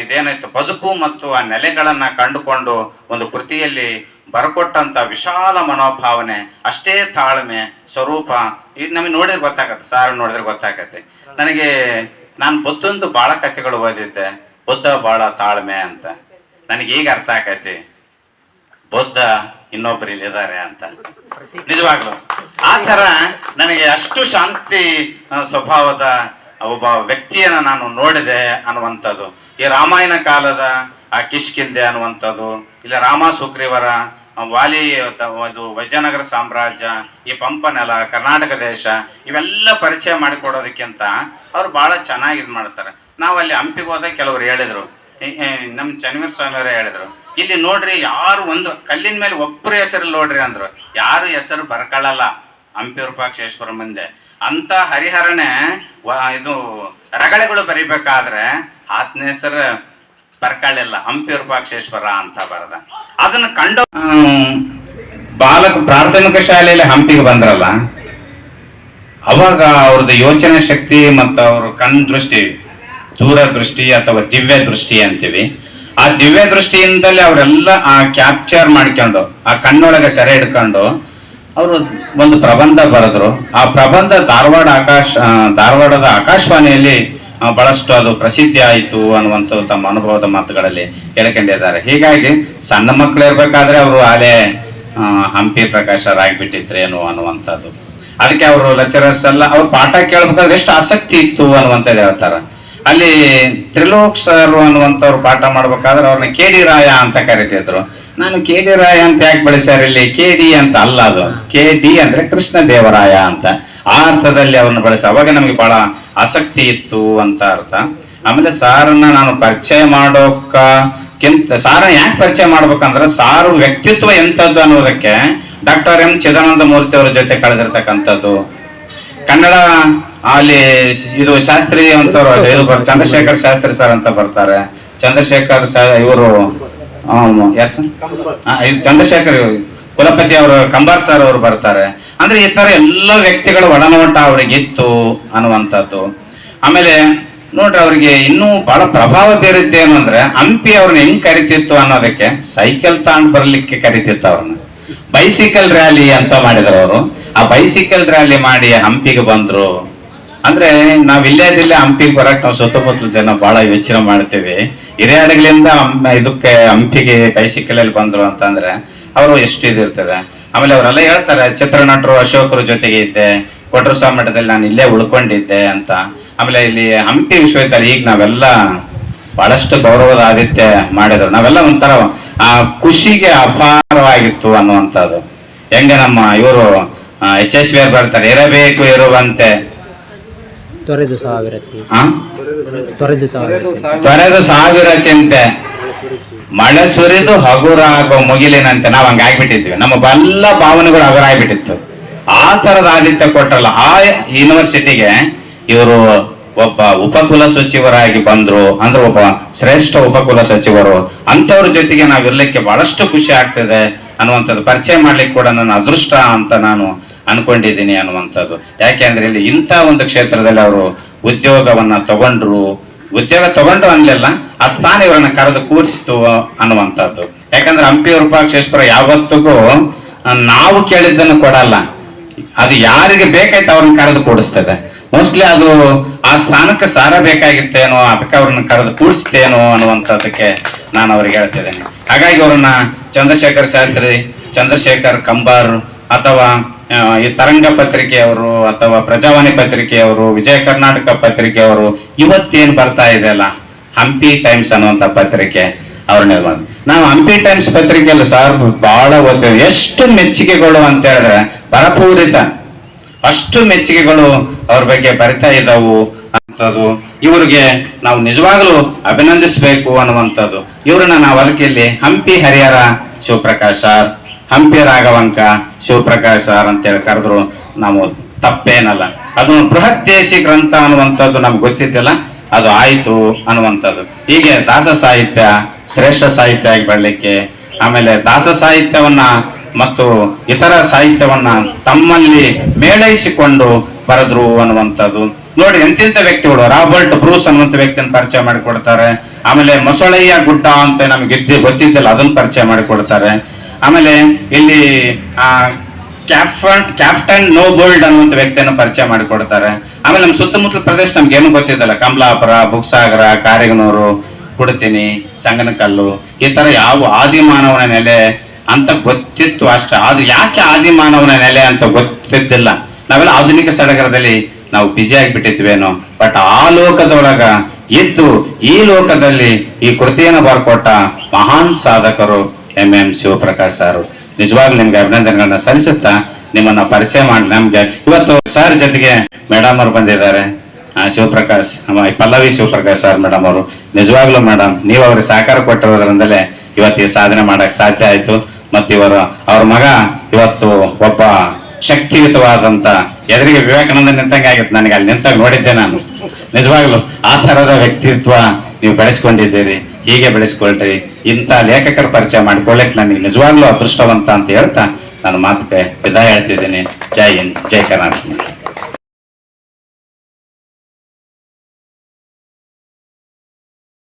ಇದೇನಾಯ್ತು ಬದುಕು ಮತ್ತು ಆ ನೆಲೆಗಳನ್ನ ಕಂಡುಕೊಂಡು ಒಂದು ಕೃತಿಯಲ್ಲಿ ಬರ್ಕೊಟ್ಟಂತ ವಿಶಾಲ ಮನೋಭಾವನೆ, ಅಷ್ಟೇ ತಾಳ್ಮೆ ಸ್ವರೂಪ ಇದು ನಮಗೆ ನೋಡಿದ್ರೆ ಗೊತ್ತಾಗತ್ತೆ. ಸಾರ್ ನೋಡಿದ್ರೆ ಗೊತ್ತಾಗತ್ತೆ. ನಾನು ಬುದ್ಧಂದು ಬಹಳ ಕಥೆಗಳು ಓದಿದ್ದೆ, ಬುದ್ಧ ಬಹಳ ತಾಳ್ಮೆ ಅಂತ. ನನಗೆ ಈಗ ಅರ್ಥ ಆಕೈತಿ ಬುದ್ಧ ಇನ್ನೊಬ್ರು ಇಲ್ಲಿದ್ದಾರೆ ಅಂತ. ನಿಜವಾಗ್ಲು ಆ ಥರ ನನಗೆ ಅಷ್ಟು ಶಾಂತಿ ಸ್ವಭಾವದ ಒಬ್ಬ ವ್ಯಕ್ತಿಯನ್ನ ನಾನು ನೋಡಿದೆ ಅನ್ನುವಂಥದ್ದು. ಈ ರಾಮಾಯಣ ಕಾಲದ ಆ ಕಿಷ್ಕಿಂದೆ ಅನ್ನುವಂಥದ್ದು, ಇಲ್ಲ ರಾಮ ಸುಗ್ರೀವರ ವಾಲಿ ಇದು ವಿಜಯನಗರ ಸಾಮ್ರಾಜ್ಯ, ಈ ಪಂಪನೆಲ, ಕರ್ನಾಟಕ ದೇಶ, ಇವೆಲ್ಲ ಪರಿಚಯ ಮಾಡಿಕೊಡೋದಕ್ಕಿಂತ ಅವ್ರು ಬಹಳ ಚೆನ್ನಾಗಿ ಇದು ಮಾಡ್ತಾರೆ. ನಾವು ಅಲ್ಲಿ ಹಂಪಿಗೆ ಹೋದಾಗ ಕೆಲವರು ಹೇಳಿದ್ರು, ನಮ್ಮ ಚನ್ನವೀರ ಸ್ವಾಮಿಯವರೇ ಹೇಳಿದ್ರು, ಇಲ್ಲಿ ನೋಡ್ರಿ ಯಾರು ಒಂದು ಕಲ್ಲಿನ ಮೇಲೆ ಒಬ್ಬರು ಹೆಸರು ನೋಡ್ರಿ ಅಂದ್ರು. ಯಾರು ಹೆಸರು ಬರ್ಕೊಳ್ಳಲ್ಲ ಹಂಪಿ ವಿರೂಪಾಕ್ಷೇಶ್ವರ ಮುಂದೆ. ಅಂತ ಹರಿಹರನೇ ಇದು ರಗಳೆಗಳು ಬರಿಬೇಕಾದ್ರೆ ಆತನ ಹೆಸರು ಬರ್ಕೊಳ್ಳಿಲ್ಲ, ಹಂಪಿ ವಿರೂಪಾಕ್ಷೇಶ್ವರ ಅಂತ ಬರದ. ಅದನ್ನ ಕಂಡು ಬಾಲಕ ಪ್ರಾಥಮಿಕ ಶಾಲೆಯಲ್ಲಿ ಹಂಪಿಗೆ ಬಂದ್ರಲ್ಲ, ಅವಾಗ ಅವ್ರದ್ದು ಯೋಚನೆ ಶಕ್ತಿ ಮತ್ತು ಅವ್ರ ಕಣ್ ದೃಷ್ಟಿ, ದೂರದೃಷ್ಟಿ ಅಥವಾ ದಿವ್ಯ ದೃಷ್ಟಿ ಅಂತೀವಿ, ಆ ದಿವ್ಯ ದೃಷ್ಟಿಯಿಂದಲೇ ಅವರೆಲ್ಲ ಆ ಕ್ಯಾಪ್ಚರ್ ಮಾಡ್ಕೊಂಡು ಆ ಕಣ್ಣೊಳಗೆ ಸೆರೆ ಹಿಡ್ಕೊಂಡು ಅವರು ಒಂದು ಪ್ರಬಂಧ ಬರೆದ್ರು. ಆ ಪ್ರಬಂಧ ಧಾರವಾಡದ ಆಕಾಶವಾಣಿಯಲ್ಲಿ ಬಹಳಷ್ಟು ಅದು ಪ್ರಸಿದ್ಧಿ ಆಯಿತು ಅನ್ನುವಂಥದ್ದು ತಮ್ಮ ಅನುಭವದ ಮಾತುಗಳಲ್ಲಿ ಹೇಳ್ಕೊಂಡಿದ್ದಾರೆ. ಹೀಗಾಗಿ ಸಣ್ಣ ಮಕ್ಕಳು ಇರ್ಬೇಕಾದ್ರೆ ಅವರು ಅಲೆ ಹಂಪಿ ಪ್ರಕಾಶರಾಗ್ಬಿಟ್ಟಿದ್ರೇನು ಅನ್ನುವಂಥದ್ದು. ಅದಕ್ಕೆ ಅವರು ಲೆಕ್ಚರರ್ಸ್ ಎಲ್ಲ ಅವ್ರು ಪಾಠ ಕೇಳ್ಬೇಕಾದ್ರೆ ಎಷ್ಟು ಆಸಕ್ತಿ ಇತ್ತು ಅನ್ನುವಂಥದ್ದು ಹೇಳ್ತಾರೆ. ಅಲ್ಲಿ ತ್ರಿಲೋಕ್ ಸರ್ ಅನ್ನುವಂಥವ್ರು ಪಾಠ ಮಾಡ್ಬೇಕಾದ್ರೆ ಅವ್ರನ್ನ KD ರಾಯ ಅಂತ ಕರಿತಿದ್ರು. ನಾನು KD ರಾಯ ಅಂತ ಯಾಕೆ ಬಳಸ್ಯಾರ ಇಲ್ಲಿ? KD ಅಂತ ಅಲ್ಲ, ಅದು KD ಅಂದ್ರೆ ಕೃಷ್ಣ ದೇವರಾಯ ಅಂತ, ಆ ಅರ್ಥದಲ್ಲಿ ಅವ್ರನ್ನ ಬಳಸ. ಅವಾಗ ನಮಗೆ ಬಹಳ ಆಸಕ್ತಿ ಇತ್ತು ಅಂತ ಅರ್ಥ. ಆಮೇಲೆ ಸಾರನ್ನ ನಾನು ಪರಿಚಯ ಮಾಡೋಕ್ಕಿಂತ ಸಾರನ್ನ ಯಾಕೆ ಪರಿಚಯ ಮಾಡ್ಬೇಕಂದ್ರೆ ಸಾರು ವ್ಯಕ್ತಿತ್ವ ಎಂಥದ್ದು ಅನ್ನೋದಕ್ಕೆ ಡಾಕ್ಟರ್ ಎಂ ಚಿದಾನಂದ ಮೂರ್ತಿ ಅವರ ಜೊತೆ ಕಳೆದಿರ್ತಕ್ಕಂಥದ್ದು. ಕನ್ನಡ ಅಲ್ಲಿ ಇದು ಶಾಸ್ತ್ರಿ ಅಂತವ್ರು ಇದು ಚಂದ್ರಶೇಖರ್ ಶಾಸ್ತ್ರಿ ಸರ್ ಅಂತ ಬರ್ತಾರೆ. ಚಂದ್ರಶೇಖರ್ ಇವರು ಯಾರು ಸರ್, ಇದು ಚಂದ್ರಶೇಖರ್ ಕುಲಪತಿ ಅವರು ಕಂಬಾರ್ ಸರ್ ಅವರು ಬರ್ತಾರೆ. ಅಂದ್ರೆ ಈ ತರ ಎಲ್ಲ ವ್ಯಕ್ತಿಗಳ ಒಡನೋಟ ಅವ್ರಿಗೆ ಇತ್ತು ಅನ್ನುವಂಥದ್ದು. ಆಮೇಲೆ ನೋಡ್ರಿ, ಅವ್ರಿಗೆ ಇನ್ನೂ ಬಹಳ ಪ್ರಭಾವ ಬೀರುತ್ತೆ ಏನು ಅಂದ್ರೆ, ಹಂಪಿ ಅವ್ರನ್ನ ಹೆಂಗ್ ಕರಿತಿತ್ತು ಅನ್ನೋದಕ್ಕೆ ಸೈಕಲ್ ತಗೊಂಡ್ ಬರ್ಲಿಕ್ಕೆ ಕರಿತಿತ್ತು ಅವ್ರನ್ನ. ಬೈಸಿಕಲ್ ರ್ಯಾಲಿ ಅಂತ ಮಾಡಿದ್ರು ಅವರು. ಆ ಬೈಸಿಕಲ್ ರ್ಯಾಲಿ ಮಾಡಿ ಹಂಪಿಗೆ ಬಂದ್ರು. ಅಂದ್ರೆ ನಾವ್ ಇಲ್ಲೇದಿಲ್ಲ ಹಂಪಿಗೆ ಬರಕ್ ನಾವು ಸುತ್ತಮುತ್ತಲ ಜನ ಬಹಳ ಯೋಚನೆ ಮಾಡ್ತೀವಿ. ಹಿರಿಯಾಡಗಳಿಂದ ಇದಕ್ಕೆ ಹಂಪಿಗೆ ಬೈಸಿಕಲ್ ಅಲ್ಲಿ ಬಂದ್ರು ಅಂತಂದ್ರೆ ಅವರು ಎಷ್ಟು ಇದಿರ್ತದೆ. ಆಮೇಲೆ ಅವರೆಲ್ಲ ಹೇಳ್ತಾರೆ, ಚಿತ್ರನಟರು ಅಶೋಕರ ಜೊತೆಗೆ ಇದ್ದೆ, ಕೊಟ್ರಸ್ವಾಮಿ ಮಠದಲ್ಲಿ ನಾನು ಇಲ್ಲೇ ಉಳ್ಕೊಂಡಿದ್ದೆ ಅಂತ. ಆಮೇಲೆ ಇಲ್ಲಿ ಹಂಪಿ ವಿಶ್ವವಿದ್ಯಾಲಯ ಈಗ ನಾವೆಲ್ಲ ಬಹಳಷ್ಟು ಗೌರವದ ಆದಿತ್ಯ ಮಾಡಿದ್ರು. ನಾವೆಲ್ಲ ಒಂಥರ ಆ ಖುಷಿಗೆ ಅಪಾರವಾಗಿತ್ತು ಅನ್ನುವಂಥದ್ದು. ಹೆಂಗೆ ನಮ್ಮ ಇವರು ಯಶಸ್ವಿ ಅವ್ರು ಬರ್ತಾರೆ, ಇರಬೇಕು ಇರುವಂತೆ ತೊರೆದು ಸಾವಿರ ಚಿಂತೆ ಮಳೆ ಸುರಿದು ಹಗುರ ಆಗೋ ಮುಗಿಲಿನಂತೆ. ನಾವ್ ಹಂಗ ಆಗ್ಬಿಟ್ಟಿದ್ವಿ, ನಮ್ಮ ಎಲ್ಲ ಭಾವನೆಗಳು ಹಗುರ ಆಗ್ಬಿಟ್ಟಿತ್ತು. ಆ ತರದ ಆದಿತ್ಯ ಕೊಟ್ರಲ್ಲ ಆ ಯೂನಿವರ್ಸಿಟಿಗೆ ಇವರು ಒಬ್ಬ ಉಪಕುಲ ಸಚಿವರಾಗಿ ಬಂದ್ರು. ಅಂದ್ರೆ ಒಬ್ಬ ಶ್ರೇಷ್ಠ ಉಪಕುಲ ಸಚಿವರು. ಅಂತವ್ರ ಜೊತೆಗೆ ನಾವ್ ಇರ್ಲಿಕ್ಕೆ ಬಹಳಷ್ಟು ಖುಷಿ ಆಗ್ತದೆ ಅನ್ನುವಂಥದ್ದು. ಪರಿಚಯ ಮಾಡ್ಲಿಕ್ಕೆ ಕೂಡ ನನ್ನ ಅದೃಷ್ಟ ಅಂತ ನಾನು ಅನ್ಕೊಂಡಿದ್ದೀನಿ ಅನ್ನುವಂಥದ್ದು. ಯಾಕೆಂದ್ರೆ ಇಲ್ಲಿ ಇಂಥ ಒಂದು ಕ್ಷೇತ್ರದಲ್ಲಿ ಅವರು ಉದ್ಯೋಗವನ್ನ ತಗೊಂಡ್ರು ಅನ್ಲಿಲ್ಲ, ಆ ಸ್ಥಾನ ಇವರನ್ನ ಕರೆದು ಕೂರಿಸಿತು ಅನ್ನುವಂಥದ್ದು. ಯಾಕಂದ್ರೆ ಹಂಪಿ ವಿರೂಪಾಕ್ಷೇಶ್ವರ ಯಾವತ್ತಿಗೂ ನಾವು ಕೇಳಿದ್ದನ್ನು ಕೊಡಲ್ಲ, ಅದು ಯಾರಿಗೆ ಬೇಕಾಯ್ತು ಅವ್ರನ್ನ ಕರೆದು ಕೂಡಿಸ್ತದೆ. ಮೋಸ್ಟ್ಲಿ ಅದು ಆ ಸ್ಥಾನಕ್ಕೆ ಸಾರ ಬೇಕಾಗಿತ್ತೇನೋ, ಅದಕ್ಕೆ ಅವ್ರನ್ನ ಕರೆದು ಕೂಡಿಸ್ತೇನೋ ಅನ್ನುವಂಥದ್ದಕ್ಕೆ ನಾನು ಅವ್ರಿಗೆ ಹೇಳ್ತಿದ್ದೇನೆ. ಹಾಗಾಗಿ ಅವ್ರನ್ನ ಚಂದ್ರಶೇಖರ್ ಶಾಸ್ತ್ರಿ, ಚಂದ್ರಶೇಖರ್ ಕಂಬಾರ್ ಅಥವಾ ಈ ತರಂಗ ಪತ್ರಿಕೆಯವರು ಅಥವಾ ಪ್ರಜಾವಾಣಿ ಪತ್ರಿಕೆಯವರು, ವಿಜಯ ಕರ್ನಾಟಕ ಪತ್ರಿಕೆಯವರು, ಇವತ್ತೇನು ಬರ್ತಾ ಇದೆಯಲ್ಲ ಹಂಪಿ ಟೈಮ್ಸ್ ಅನ್ನುವಂಥ ಪತ್ರಿಕೆ ಅವ್ರನ್ನೇ ಬಂದು ನಾವು ಹಂಪಿ ಟೈಮ್ಸ್ ಪತ್ರಿಕೆಯಲ್ಲಿ ಸರ್ ಬಹಳ ಓದ್ತೇವೆ. ಎಷ್ಟು ಮೆಚ್ಚುಗೆಗಳು ಅಂತ ಹೇಳಿದ್ರೆ ಭರಪೂರಿತ, ಅಷ್ಟು ಮೆಚ್ಚುಗೆಗಳು ಅವ್ರ ಬಗ್ಗೆ ಬರಿತಾ ಇದ್ದಾವು ಅಂತದ್ದು. ಇವ್ರಿಗೆ ನಾವು ನಿಜವಾಗ್ಲೂ ಅಭಿನಂದಿಸಬೇಕು ಅನ್ನುವಂಥದ್ದು. ಇವ್ರನ್ನ ನಾವು ಅದಕ್ಕೆ ಇಲ್ಲಿ ಹಂಪಿ ಹರಿಹರ ಶಿವಪ್ರಕಾಶ್ ಸರ್, ಹಂಪಿ ರಾಘವಂಕ ಶಿವಪ್ರಕಾಶ್ ಸರ್ ಅಂತೇಳಿ ಕರೆದ್ರು ನಾವು ತಪ್ಪೇನಲ್ಲ. ಅದು ಬೃಹತ್ ದೇಶಿ ಗ್ರಂಥ ಅನ್ನುವಂಥದ್ದು ನಮ್ಗೆ ಗೊತ್ತಿದ್ದಿಲ್ಲ, ಅದು ಆಯ್ತು ಅನ್ನುವಂಥದ್ದು. ಹೀಗೆ ದಾಸ ಸಾಹಿತ್ಯ ಶ್ರೇಷ್ಠ ಸಾಹಿತ್ಯ ಆಗಿ ಬೆಳಲಿಕ್ಕೆ, ಆಮೇಲೆ ದಾಸ ಸಾಹಿತ್ಯವನ್ನ ಮತ್ತು ಇತರ ಸಾಹಿತ್ಯವನ್ನ ತಮ್ಮಲ್ಲಿ ಮೇಳೈಸಿಕೊಂಡು ಬರೆದ್ರು ಅನ್ನುವಂಥದ್ದು. ನೋಡಿ ಎಂತೆಂಥ ವ್ಯಕ್ತಿಗಳು, ರಾಬರ್ಟ್ ಬ್ರೂಸ್ ಅನ್ನುವಂಥ ವ್ಯಕ್ತಿಯನ್ನು ಪರಿಚಯ ಮಾಡಿಕೊಡ್ತಾರೆ. ಆಮೇಲೆ ಮೊಸಳೆಯ ಗುಡ್ಡ ಅಂತ ನಮ್ಗೆ ಗೊತ್ತಿದ್ದಿಲ್ಲ, ಅದನ್ನ ಪರಿಚಯ ಮಾಡಿಕೊಡ್ತಾರೆ. ಆಮೇಲೆ ಇಲ್ಲಿ ಕ್ಯಾಪ್ಟನ್ ನೋಬೋಲ್ಡ್ ಅನ್ನುವಂಥ ವ್ಯಕ್ತಿಯನ್ನು ಪರಿಚಯ ಮಾಡಿಕೊಡ್ತಾರೆ. ಆಮೇಲೆ ನಮ್ಮ ಸುತ್ತಮುತ್ತಲ ಪ್ರದೇಶ ನಮ್ಗೆ ಏನು ಗೊತ್ತಿದ್ದಲ್ಲ, ಕಮಲಾಪುರ, ಬುಕ್ಸಾಗರ, ಕಾರಿಗನೂರು, ಕುಡತಿನಿ, ಸಂಗನಕಲ್ಲು, ಈ ತರ ಯಾವ ಆದಿಮಾನವನ ನೆಲೆ ಅಂತ ಗೊತ್ತಿತ್ತು ಅಷ್ಟೇ. ಅದು ಯಾಕೆ ಆದಿಮಾನವನ ನೆಲೆ ಅಂತ ಗೊತ್ತಿದ್ದಿಲ್ಲ. ನಾವೆಲ್ಲ ಆಧುನಿಕ ಸಡಗರದಲ್ಲಿ ನಾವು ಬ್ಯುಸಿ ಆಗಿಬಿಟ್ಟಿದ್ವೇನೋ. ಬಟ್ ಆ ಲೋಕದೊಳಗ ಇದ್ದು ಈ ಲೋಕದಲ್ಲಿ ಈ ಕೃತಿಯನ್ನು ಬರ್ಕೊಟ್ಟ ಮಹಾನ್ ಸಾಧಕರು ಎಂ ಶಿವಪ್ರಕಾಶ್ ಸರ್. ನಿಜವಾಗ್ಲೂ ನಿಮ್ಗೆ ಅಭಿನಂದನೆಗಳನ್ನ ಸಲ್ಲಿಸುತ್ತಾ ನಿಮ್ಮನ್ನ ಪರಿಚಯ ಮಾಡಿ, ನಮ್ಗೆ ಇವತ್ತು ಸರ್ ಜೊತೆಗೆ ಮೇಡಮ್ ಅವರು ಬಂದಿದ್ದಾರೆ, ಶಿವಪ್ರಕಾಶ್ ಪಲ್ಲವಿ ಶಿವಪ್ರಕಾಶ್ ಸರ್ ಮೇಡಮ್ ಅವರು. ನಿಜವಾಗ್ಲೂ ಮೇಡಮ್ ನೀವು ಅವ್ರಿಗೆ ಸಹಕಾರ ಕೊಟ್ಟಿರೋದ್ರಿಂದಲೇ ಇವತ್ತು ಈ ಸಾಧನೆ ಮಾಡಕ್ ಸಾಧ್ಯ ಆಯ್ತು. ಮತ್ತು ಅವ್ರ ಮಗ ಇವತ್ತು ಒಬ್ಬ ಶಕ್ತಿಯುತವಾದಂತ ಎದುರಿಗೆ ವಿವೇಕಾನಂದ ನಿಂತಂಗೆ ಆಗಿತ್ತು ನನಗೆ. ಅಲ್ಲಿ ನಿಂತಾಗ ನೋಡಿದ್ದೆ ನಾನು. ನಿಜವಾಗ್ಲು ಆ ತರದ ವ್ಯಕ್ತಿತ್ವ ನೀವು ಬೆಳೆಸ್ಕೊಂಡಿದ್ದೀರಿ, ಹೀಗೆ ಬೆಳೆಸ್ಕೊಳ್ರಿ. ಇಂಥ ಲೇಖಕರ ಪರಿಚಯ ಮಾಡ್ಕೊಳ್ಳಿಕ್ ನನಗೆ ನಿಜವಾಗ್ಲೂ ಅದೃಷ್ಟವಂತ ಅಂತ ಹೇಳ್ತಾ ನಾನು ಮಾತುಗೆ ವಿದಾಯ ಹೇಳ್ತಿದ್ದೀನಿ. ಜೈ ಹಿಂದ್, ಜೈ ಕರ್ನಾಟಕ.